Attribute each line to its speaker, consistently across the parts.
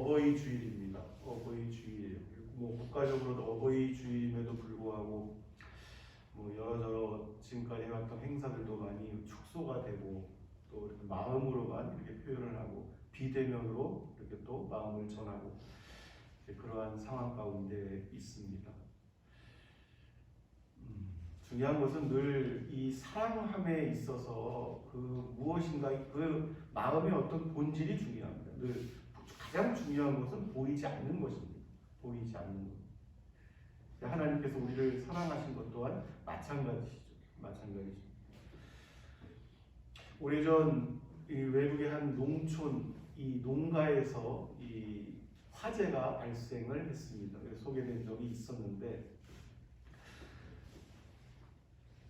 Speaker 1: 어버이 주일입니다. 어버이 주일이에요. 뭐 국가적으로도 어버이 주일임에도 불구하고 뭐 여러저러 지금까지 해왔던 행사들도 많이 축소가 되고 또 이렇게 마음으로만 이렇게 표현을 하고 비대면으로 이렇게 또 마음을 전하고 그러한 상황 가운데 있습니다. 중요한 것은 늘 이 사랑함에 있어서 그 무엇인가 그 마음의 어떤 본질이 중요합니다. 늘 가장 중요한 것은 보이지 않는 것입니다. 보이지 않는 것. 하나님께서 우리를 사랑하신 것 또한 마찬가지시죠. 마찬가지죠. 오래전 이 외국의 한 농촌 이 농가에서 이 화재가 발생을 했습니다. 소개된 적이 있었는데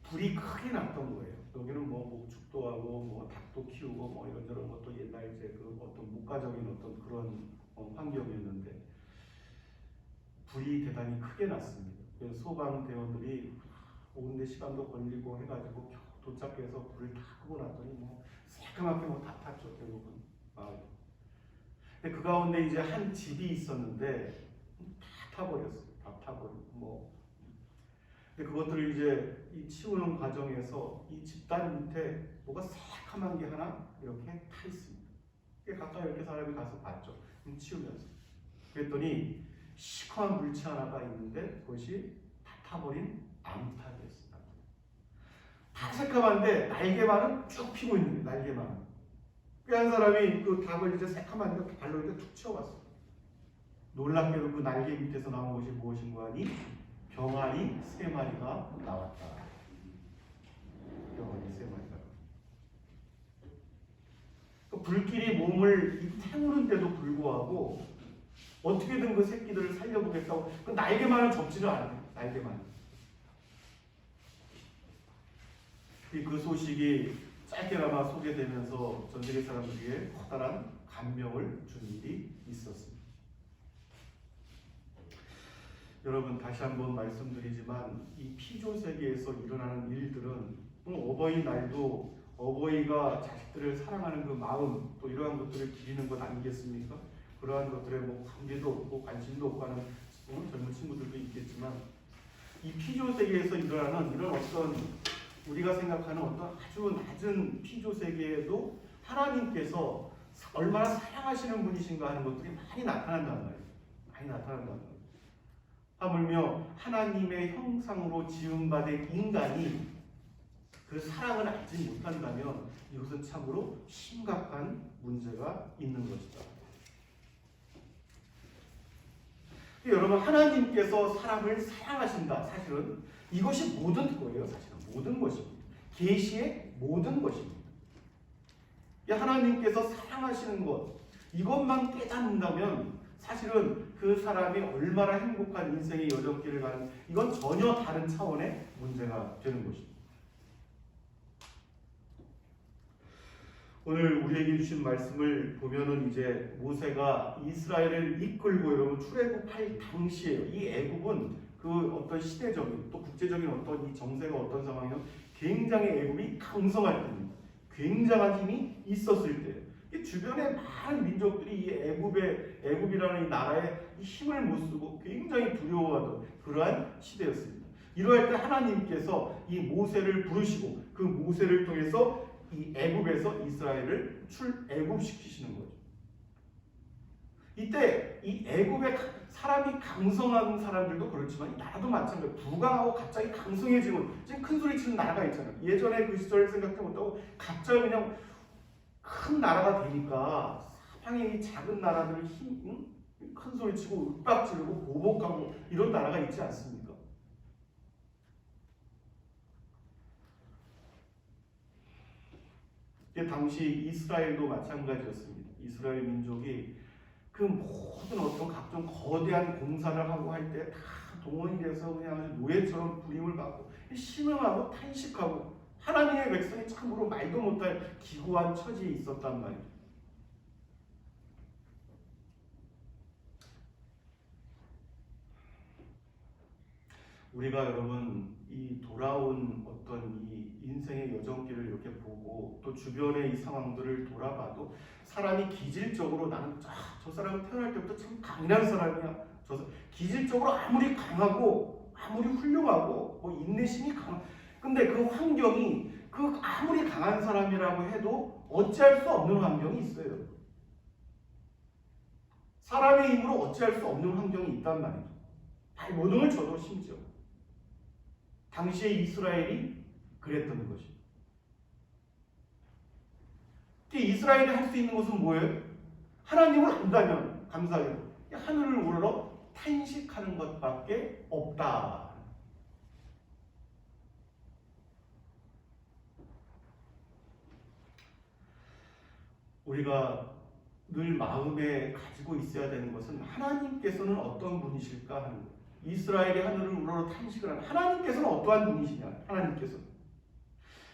Speaker 1: 불이 크게 났던 거예요. 여기는 뭐 목축도 하고 뭐 닭도 키우고 뭐 이런저런 것도 옛날 이제 그 어떤 문화적인 어떤 그런 환경이었는데 불이 대단히 크게 났습니다. 그래서 소방대원들이 오는데 시간도 걸리고 해가지고 겨우 도착해서 불을 다 끄고 났더니 뭐 새까맣게 뭐 다 탔죠 결국은. 근데 그 가운데 이제 한 집이 있었는데 다 타버렸어요. 다 타버리고 뭐. 근데 그것들을 이제 이 치우는 과정에서 이 집단 밑에 뭐가 새카만 게 하나 이렇게 타 있습니다. 가까이 이렇게 사람이 가서 봤죠. 치우면서. 그랬더니 시커먼 물체 하나가 있는데 그것이 다 타버린 암탉이었습니다. 다 새카만데 날개만은 쭉 피고 있는 거예요. 날개만. 한 사람이 그 닭을 이제 새카만 이렇게 발로 이렇게 툭 치워봤어요. 놀랍게도 그 날개 밑에서 나온 것이 무엇인가 하니 병아리 3마리가 나왔다. 병아리 3마리가. 그 불길이 몸을 태우는데도 불구하고 어떻게든 그 새끼들을 살려보겠다고 그 날개만은 접지를 않아요. 날개만. 그 소식이 짧게나마 소개되면서 전 세계 사람들에게 커다란 감명을 준 일이 있었습니다. 여러분 다시 한번 말씀드리지만 이 피조 세계에서 일어나는 일들은 어버이날도 어버이가 자식들을 사랑하는 그 마음 또 이러한 것들을 기리는 것 아니겠습니까? 그러한 것들에 뭐 관계도 없고 관심도 없고 하는 젊은 친구들도 있겠지만 이 피조 세계에서 일어나는 이런 어떤 우리가 생각하는 어떤 아주 낮은 피조 세계에도 하나님께서 얼마나 사랑하시는 분이신가 하는 것들이 많이 나타난단 말이에요. 많이 나타난단 말이에요. 하물며 하나님의 형상으로 지음받은 인간이 그 사랑을 알지 못한다면 이것은 참으로 심각한 문제가 있는 것이다. 여러분 하나님께서 사람을 사랑하신다. 사실은 이것이 모든 거예요. 사실은 모든 것입니다. 계시의 모든 것입니다. 하나님께서 사랑하시는 것 이것만 깨닫는다면 사실은 그 사람이 얼마나 행복한 인생의 여정길을 가는 이건 전혀 다른 차원의 문제가 되는 것입니다. 오늘 우리에게 주신 말씀을 보면은 이제 모세가 이스라엘을 이끌고 여러분 출애굽할 당시에요. 이 애굽은 그 어떤 시대적인 또 국제적인 어떤 이 정세가 어떤 상황이요? 굉장히 애굽이 강성할 때입니다. 굉장한 힘이 있었을 때. 주변의 많은 민족들이 이 애굽이라는 이 나라에 힘을 못 쓰고 굉장히 두려워하던 그러한 시대였습니다. 이러할 때 하나님께서 이 모세를 부르시고 그 모세를 통해서 이 애굽에서 이스라엘을 출애굽시키시는 거죠. 이때 이 애굽의 사람이 강성한 사람들도 그렇지만 이 나라도 마찬가지로 부강하고 갑자기 강성해지고 지금 큰 소리 치는 나라가 있잖아요. 예전에 그 시절을 생각해 못하고 갑자기 그냥 큰 나라가 되니까 사방에 작은 나라들을 큰 소리 치고 윽박지르고 보복하고 이런 나라가 있지 않습니까? 당시 이스라엘도 마찬가지였습니다. 이스라엘 민족이 그 모든 어떤 각종 거대한 공사를 하고 할 때 다 동원이 돼서 그냥 노예처럼 부림을 받고 신음하고 탄식하고 하나님의 백성이 참으로 말도 못할 기구한 처지에 있었단 말이에요. 우리가 여러분 이 돌아온 어떤 이 인생의 여정길을 이렇게 보고 또 주변의 이 상황들을 돌아봐도 사람이 기질적으로 나는 저 사람은 태어날 때부터 참 강인한 사람이야. 기질적으로 아무리 강하고 아무리 훌륭하고 뭐 인내심이 근데 그 환경이 그 아무리 강한 사람이라고 해도 어찌할 수 없는 환경이 있어요. 사람의 힘으로 어찌할 수 없는 환경이 있단 말이죠. 발버둥을 쳐도 심지어 당시에 이스라엘이 그랬던 것입니다. 이스라엘이 할 수 있는 것은 뭐예요? 하나님을 안다면 감사해요. 하늘을 우러러 탄식하는 것밖에 없다. 우리가 늘 마음에 가지고 있어야 되는 것은 하나님께서는 어떤 분이실까 하는 거예요. 이스라엘이 하늘을 우러러 탄식을 하는 하나님께서는 어떠한 분이시냐?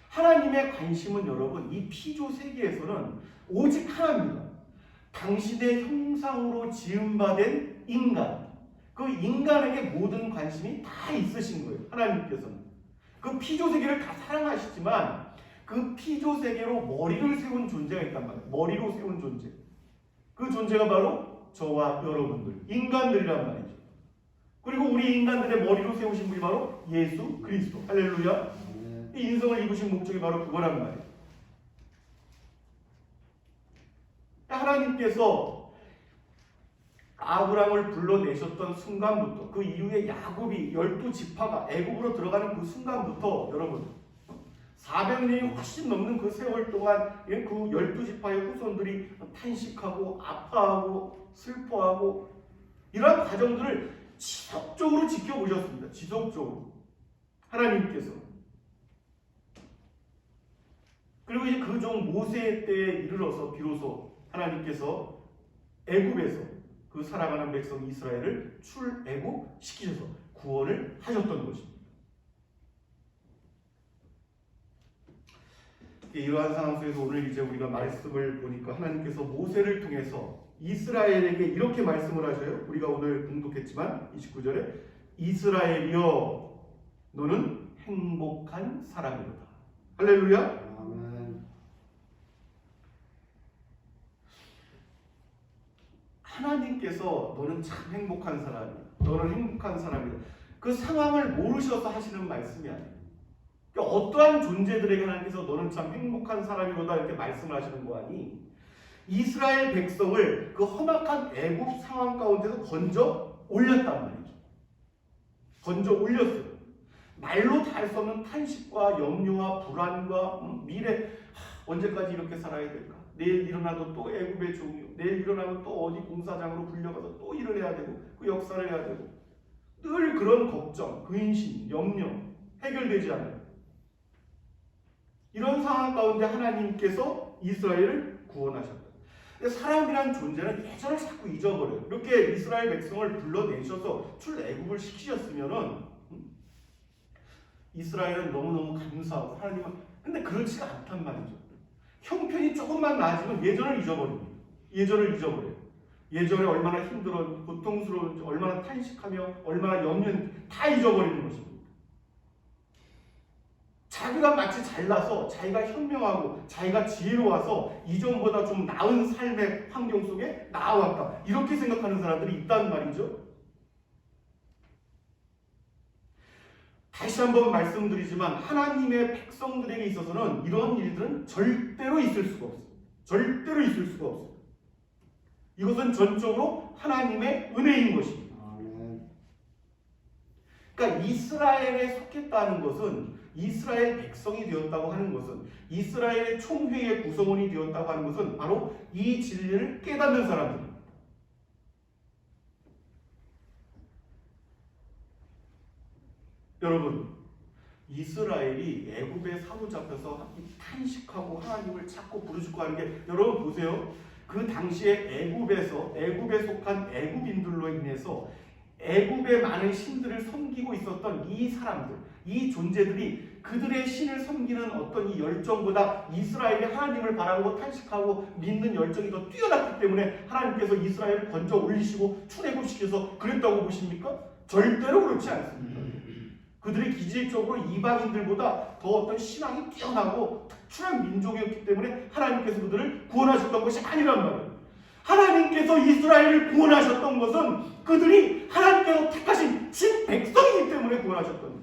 Speaker 1: 하나님의 관심은 여러분 이 피조 세계에서는 오직 하나입니다. 당신의 형상으로 지음받은 인간, 그 인간에게 모든 관심이 다 있으신 거예요. 하나님께서는 그 피조 세계를 다 사랑하시지만 그 피조 세계로 머리를 세운 존재가 있단 말이에요. 머리로 세운 존재. 그 존재가 바로 저와 여러분들, 인간들이란 말이죠. 그리고 우리 인간들의 머리로 세우신 분이 바로 예수 그리스도. 할렐루야. 이 인성을 입으신 목적이 바로 그거란 말이에요. 하나님께서 아브람을 불러내셨던 순간부터 그 이후에 야곱이 12지파가 애굽으로 들어가는 그 순간부터 여러분 400년이 훨씬 넘는 그 세월 동안 그 12지파의 후손들이 탄식하고 아파하고 슬퍼하고 이러한 과정들을 지속적으로 지켜보셨습니다. 지속적으로 하나님께서. 그리고 이제 그 종 모세 때에 이르러서 비로소 하나님께서 애굽에서 그 살아가는 백성 이스라엘을 출애굽시키셔서 구원을 하셨던 것입니다. 이러한 상황 속에서 오늘 이제 우리가 말씀을 보니까 하나님께서 모세를 통해서 이스라엘에게 이렇게 말씀을 하셔요. 우리가 오늘 공독했지만 29절에 이스라엘이여 너는 행복한 사람이로다. 할렐루야. 아멘. 하나님께서 너는 참 행복한 사람이야. 너는 행복한 사람이다. 그 상황을 모르셔서 하시는 말씀이 아니에요. 그러니까 어떠한 존재들에게 하나님께서 너는 참 행복한 사람이로다 이렇게 말씀을 하시는 거 아니? 이스라엘 백성을 그 험악한 애굽 상황 가운데서 건져 올렸단 말이죠. 건져 올렸어요. 말로 다 할 수 없는 탄식과 염려와 불안과 미래 언제까지 이렇게 살아야 될까? 내일 일어나도 또 애굽의 종이요. 내일 일어나도 또 어디 공사장으로 불려가서 또 일을 해야 되고 그 역사를 해야 되고 늘 그런 걱정, 근심, 염려 해결되지 않아요. 이런 상황 가운데 하나님께서 이스라엘을 구원하셨다. 사람이란 존재는 예전을 자꾸 잊어버려요. 이렇게 이스라엘 백성을 불러내셔서 출애굽을 시키셨으면은 이스라엘은 너무너무 감사하고 하나님은 근데 그렇지가 않단 말이죠. 형편이 조금만 나아지면 예전을 잊어버립니다. 예전을 잊어버려요. 예전에 얼마나 힘들었는지 고통스러운지 얼마나 탄식하며 얼마나 염려했는지 다 잊어버리는 것입니다. 자기가 마치 잘나서 자기가 현명하고 자기가 지혜로워서 이전보다 좀 나은 삶의 환경 속에 나아왔다. 이렇게 생각하는 사람들이 있단 말이죠. 다시 한번 말씀드리지만 하나님의 백성들에게 있어서는 이런 일들은 절대로 있을 수가 없어요. 절대로 있을 수가 없어요. 이것은 전적으로 하나님의 은혜인 것입니다. 그러니까 이스라엘에 속했다는 것은 이스라엘 백성이 되었다고 하는 것은 이스라엘의 총회의 구성원이 되었다고 하는 것은 바로 이 진리를 깨닫는 사람들입니다. 여러분, 이스라엘이 애굽에 사로잡혀서 탄식하고 하나님을 찾고 부르짖고 하는 게 여러분 보세요. 그 당시에 애굽에 속한 애굽인들로 인해서 애굽의 많은 신들을 섬기고 있었던 이 사람들, 이 존재들이 그들의 신을 섬기는 어떤 이 열정보다 이스라엘이 하나님을 바라고 탄식하고 믿는 열정이 더 뛰어났기 때문에 하나님께서 이스라엘을 건져 올리시고 출애굽시켜서 그랬다고 보십니까? 절대로 그렇지 않습니다. 그들이 기질적으로 이방인들보다 더 어떤 신앙이 뛰어나고 특출한 민족이었기 때문에 하나님께서 그들을 구원하셨던 것이 아니란 말이에요. 하나님께서 이스라엘을 구원하셨던 것은 그들이 하나님께서 택하신 친 백성이기 때문에 구원하셨던 거예요.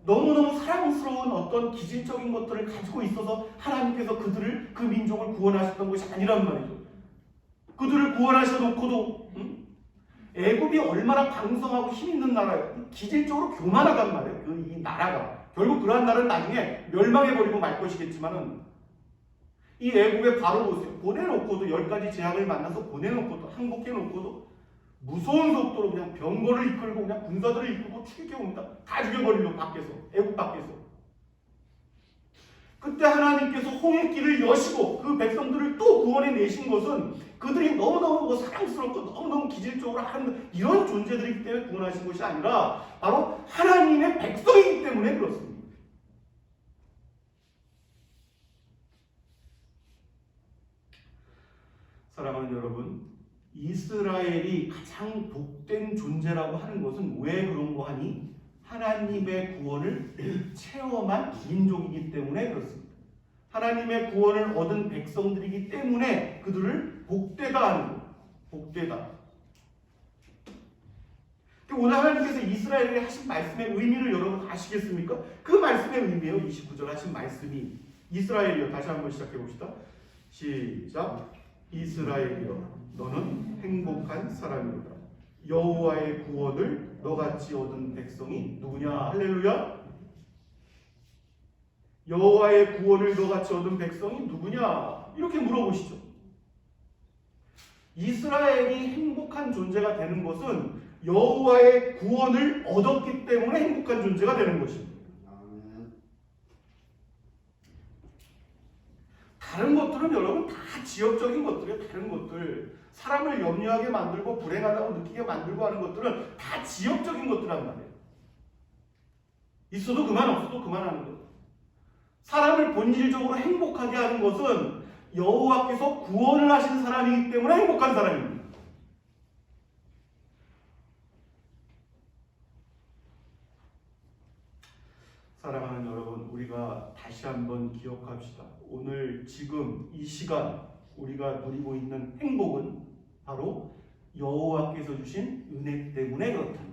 Speaker 1: 너무너무 사랑스러운 어떤 기질적인 것들을 가지고 있어서 하나님께서 그들을, 그 민족을 구원하셨던 것이 아니란 말이죠. 그들을 구원하셔놓고도 애굽이 얼마나 강성하고 힘있는 나라예요. 기질적으로 교만하단 말이에요. 이 나라가. 결국 그러한 나라는 나중에 멸망해버리고 말 것이겠지만은 이 애굽의 바로 보세요. 보내놓고도 10가지 재앙을 만나서 보내놓고도 항복해놓고도 무서운 속도로 그냥 병거를 이끌고 그냥 군사들을 이끌고 추격해옵니다. 다 죽여버리려고 밖에서. 애굽 밖에서. 그때 하나님께서 홍해길을 여시고 그 백성들을 또 구원해 내신 것은 그들이 너무너무 사랑스럽고 너무너무 기질적으로 하는 이런 존재들이기 때문에 구원하신 것이 아니라 바로 하나님의 백성이기 때문에 그렇습니다. 사랑하는 여러분, 이스라엘이 가장 복된 존재라고 하는 것은 왜 그런 거 하니? 하나님의 구원을 체험한 민족이기 때문에 그렇습니다. 하나님의 구원을 얻은 백성들이기 때문에 그들을 복되다 하는 거예요. 복되다. 오늘 하나님께서 이스라엘에게 하신 말씀의 의미를 여러분 아시겠습니까? 그 말씀의 의미예요. 29절 하신 말씀이. 이스라엘이요. 다시 한번 시작해 봅시다. 시작. 이스라엘이여 너는 행복한 사람이로다. 여호와의 구원을 너같이 얻은 백성이 누구냐? 할렐루야. 여호와의 구원을 너같이 얻은 백성이 누구냐? 이렇게 물어보시죠. 이스라엘이 행복한 존재가 되는 것은 여호와의 구원을 얻었기 때문에 행복한 존재가 되는 것입니다. 다른 것들은 여러분 다 지역적인 것들이에요. 다른 것들. 사람을 염려하게 만들고 불행하다고 느끼게 만들고 하는 것들은 다 지역적인 것들란 말이에요. 있어도 그만 없어도 그만하는 것. 사람을 본질적으로 행복하게 하는 것은 여호와께서 구원을 하신 사람이기 때문에 행복한 사람입니다. 사랑하는 여러분, 우리가 다시 한번 기억합시다. 오늘 지금 이 시간 우리가 누리고 있는 행복은 바로 여호와께서 주신 은혜 때문에 그렇다.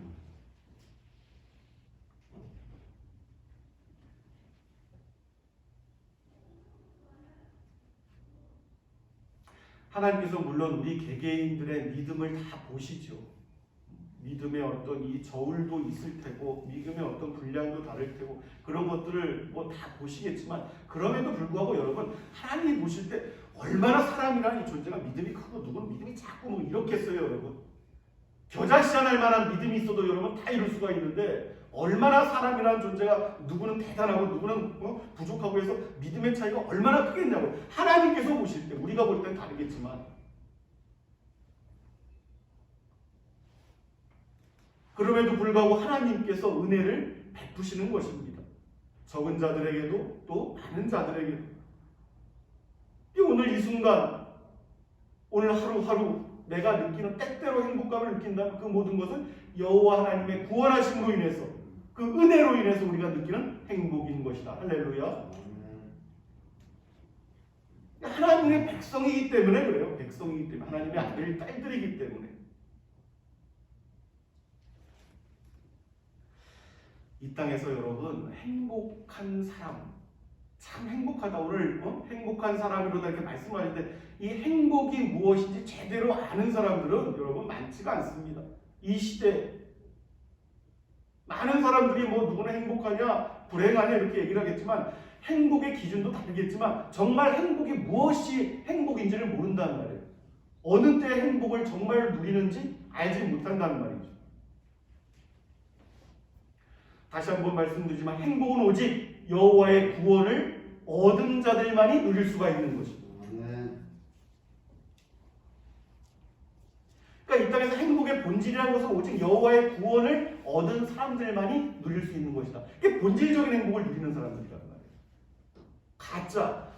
Speaker 1: 하나님께서 물론 우리 개개인들의 믿음을 다 보시죠. 믿음의 어떤 이 저울도 있을 테고 믿음의 어떤 분량도 다를 테고 그런 것들을 뭐 다 보시겠지만 그럼에도 불구하고 여러분 하나님이 보실 때 얼마나 사람이라는 이 존재가 믿음이 크고 누구는 믿음이 작고 뭐 이렇겠어요 여러분. 겨자씨안할 만한 믿음이 있어도 여러분 다 이룰 수가 있는데 얼마나 사람이라는 존재가 누구는 대단하고 누구는 부족하고 해서 믿음의 차이가 얼마나 크겠냐고요. 하나님께서 보실 때 우리가 볼 때는 다르겠지만 그럼에도 불구하고 하나님께서 은혜를 베푸시는 것입니다. 적은 자들에게도 또 많은 자들에게도. 오늘 이 순간 오늘 하루하루 내가 느끼는 때때로 행복감을 느낀다면 그 모든 것은 여호와 하나님의 구원하심으로 인해서 그 은혜로 인해서 우리가 느끼는 행복인 것이다. 할렐루야. 하나님의 백성이기 때문에 그래요. 백성이기 때문에 하나님의 아들 딸들이기 때문에. 이 땅에서 여러분 행복한 사람 참 행복하다. 오늘 행복한 사람으로다 이렇게 말씀하시는데 이 행복이 무엇인지 제대로 아는 사람들은 여러분 많지가 않습니다. 이 시대 많은 사람들이 뭐 누구는 행복하냐 불행하냐 이렇게 얘기를 하겠지만 행복의 기준도 다르겠지만 정말 행복이 무엇이 행복인지를 모른다는 말이에요. 어느 때 행복을 정말 누리는지 알지 못한다는 말이죠. 다시 한번 말씀드리지만 행복은 오직 여호와의 구원을 얻은 자들만이 누릴 수가 있는 것입니다. 그러니까 이 땅에서 행복의 본질이라는 것은 오직 여호와의 구원을 얻은 사람들만이 누릴 수 있는 것이다. 이게 본질적인 행복을 누리는 사람들이란 말이에요. 가짜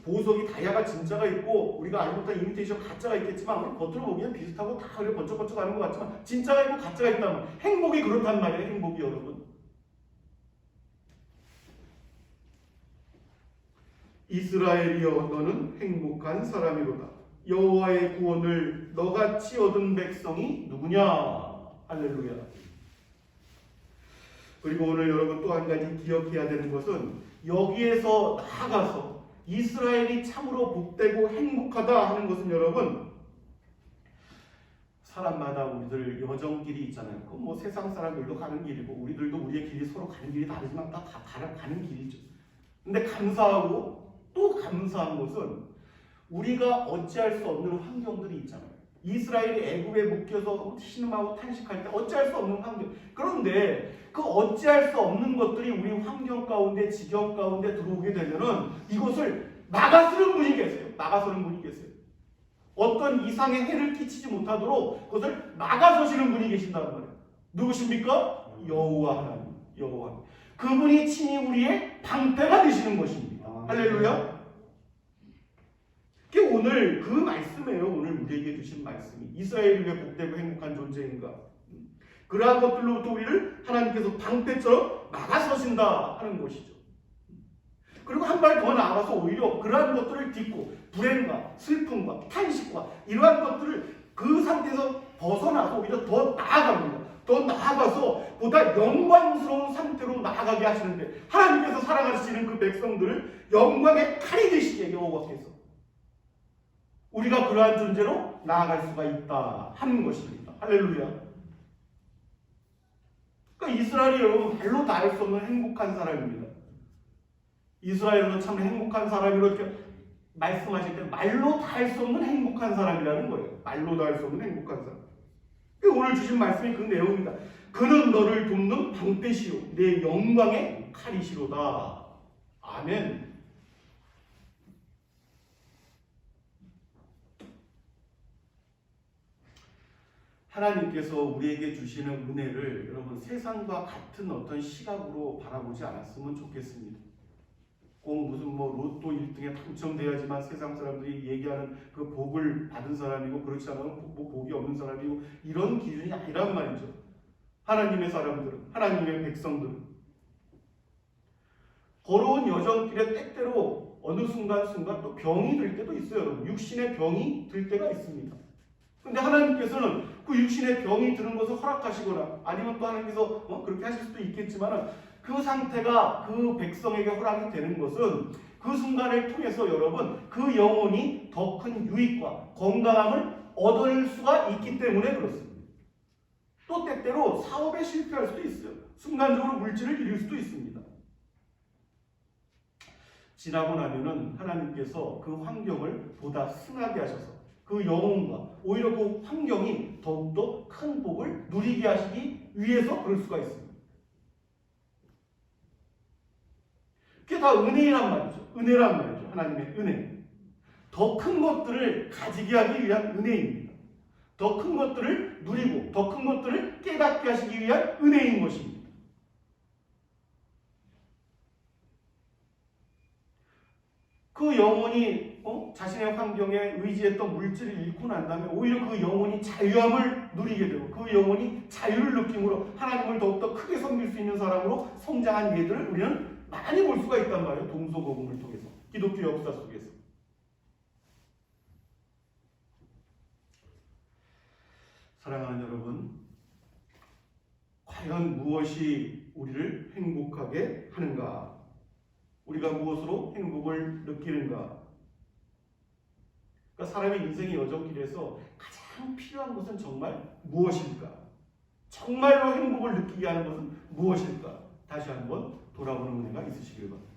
Speaker 1: 보석이 다이아가 진짜가 있고 우리가 알고 있던 이미테이션 가짜가 있겠지만 우리 겉으로 보기엔 비슷하고 다 그래 번쩍번쩍하는 것 같지만 진짜가 있고 가짜가 있다면 행복이 그렇단 말이에요. 행복이 여러분. 이스라엘이여 너는 행복한 사람이로다. 여호와의 구원을 너같이 얻은 백성이 누구냐? 할렐루야. 그리고 오늘 여러분 또 한 가지 기억해야 되는 것은 여기에서 나아가서 이스라엘이 참으로 복되고 행복하다 하는 것은 여러분 사람마다 우리들 여정길이 있잖아요. 그 뭐 세상 사람들도 가는 길이고 우리들도 우리의 길이 서로 가는 길이 다르지만 다 가는 길이죠. 근데 감사하고 또 감사한 것은 우리가 어찌할 수 없는 환경들이 있잖아요. 이스라엘이 애굽에 묶여서 신음하고 탄식할 때 어찌할 수 없는 환경. 그런데 그 어찌할 수 없는 것들이 우리 환경 가운데 지경 가운데 들어오게 되면은 이것을 막아서는 분이 계세요. 막아서는 분이 계세요. 어떤 이상의 해를 끼치지 못하도록 그것을 막아서시는 분이 계신다는 말이에요. 누구십니까? 여호와 하나님. 여호와 하나님. 그분이 친히 우리의 방패가 되시는 것입니다. 할렐루야. 오늘 그 말씀이에요. 오늘 우리에게 주신 말씀이 이스라엘이 왜 복되고 행복한 존재인가. 그러한 것들로부터 우리를 하나님께서 방패처럼 막아서신다 하는 것이죠. 그리고 한 발 더 나아가서 오히려 그러한 것들을 딛고 불행과 슬픔과 탄식과 이러한 것들을 그 상태에서 벗어나서 오히려 더 나아갑니다. 더 나아가서 보다 영광스러운 상태로 나아가게 하시는데 하나님께서 사랑하시는 그 백성들을 영광의 칼이 되시게 여호와께서 우리가 그러한 존재로 나아갈 수가 있다 하는 것입니다. 할렐루야. 그러니까 이스라엘이 여러분 말로 다 할 수 없는 행복한 사람입니다. 이스라엘은 참 행복한 사람이라고 이렇게 말씀하실 때 말로 다 할 수 없는 행복한 사람이라는 거예요. 말로 다 할 수 없는 행복한 사람. 오늘 주신 말씀이 그 내용입니다. 그는 너를 돕는 방패시요 내 영광의 칼이시로다. 아멘. 하나님께서 우리에게 주시는 은혜를 여러분 세상과 같은 어떤 시각으로 바라보지 않았으면 좋겠습니다. 꼭 무슨 뭐 로또 1등에 당첨돼야지만 세상 사람들이 얘기하는 그 복을 받은 사람이고 그렇지 않으면 복이 없는 사람이고 이런 기준이 아니란 말이죠. 하나님의 사람들은, 하나님의 백성들은 걸어온 여정길에 때때로 어느 순간순간 또 병이 들 때도 있어요. 여러분. 육신의 병이 들 때가 있습니다. 근데 하나님께서는 그 육신의 병이 드는 것을 허락하시거나 아니면 또 하나님께서 그렇게 하실 수도 있겠지만 그 상태가 그 백성에게 허락이 되는 것은 그 순간을 통해서 여러분 그 영혼이 더 큰 유익과 건강함을 얻을 수가 있기 때문에 그렇습니다. 또 때때로 사업에 실패할 수도 있어요. 순간적으로 물질을 잃을 수도 있습니다. 지나고 나면은 하나님께서 그 환경을 보다 승하게 하셔서 그 영혼과 오히려 그 환경이 더욱더 큰 복을 누리게 하시기 위해서 그럴 수가 있습니다. 그게 다 은혜란 말이죠. 은혜란 말이죠. 하나님의 은혜. 더 큰 것들을 가지게 하기 위한 은혜입니다. 더 큰 것들을 누리고 더 큰 것들을 깨닫게 하시기 위한 은혜인 것입니다. 그 영혼이 자신의 환경에 의지했던 물질을 잃고 난 다음에 오히려 그 영혼이 자유함을 누리게 되고 그 영혼이 자유를 느낌으로 하나님을 더욱더 크게 섬길 수 있는 사람으로 성장한 예들을 우리는 많이 볼 수가 있단 말이에요. 동서고금을 통해서 기독교 역사 속에서. 사랑하는 여러분, 과연 무엇이 우리를 행복하게 하는가? 우리가 무엇으로 행복을 느끼는가? 그러니까 사람의 인생의 여정길에서 가장 필요한 것은 정말 무엇일까? 정말로 행복을 느끼게 하는 것은 무엇일까? 다시 한번 돌아보는 은혜가 있으시길 바랍니다.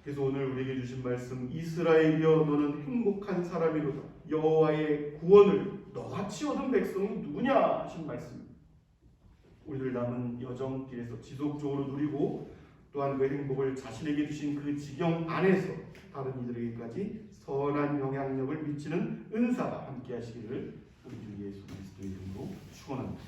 Speaker 1: 그래서 오늘 우리에게 주신 말씀 이스라엘이여 너는 행복한 사람이로다. 여호와의 구원을 너같이 얻은 백성이 누구냐 하신 말씀입니다. 우리들 남은 여정길에서 지속적으로 누리고 또한 그 행복을 자신에게 주신 그 지경 안에서 다른 이들에게까지 선한 영향력을 미치는 은사가 함께 하시기를 우리 주 예수 그리스도의 이름으로 축원합니다.